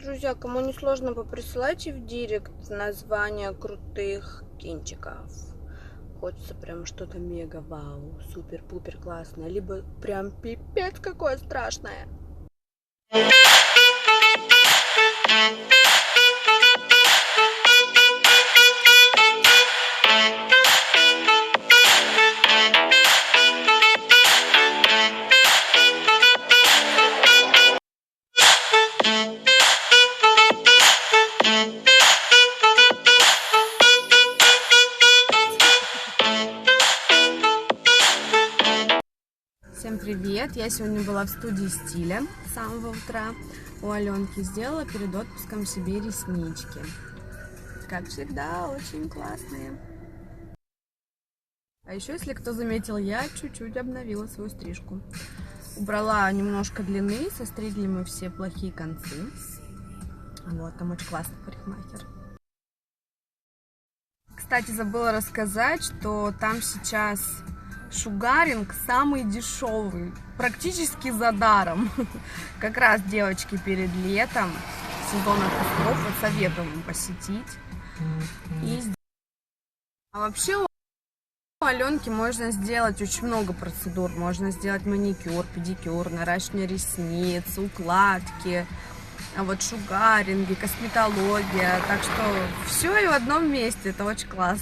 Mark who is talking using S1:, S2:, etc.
S1: Друзья, кому не сложно, поприсылайте в директ названия крутых кинчиков. Хочется прям что-то мега вау, супер-пупер классное, либо прям пипец какое страшное. Всем привет! Я сегодня была в студии стиля с самого утра у Аленки. Сделала перед отпуском себе реснички. Как всегда, очень классные. А еще, если кто заметил, я чуть-чуть обновила свою стрижку. Убрала немножко длины, состригли мы все плохие концы. Вот, там очень классный парикмахер. Кстати, забыла рассказать, что там сейчас шугаринг самый дешевый, практически за даром. Как раз, девочки, перед летом, сезон отпусков, вот советую вам посетить. А вообще у Аленки можно сделать очень много процедур. Можно сделать маникюр, педикюр, наращивание ресниц, укладки, а вот шугаринги, косметология. Так что все и в одном месте, это очень классно.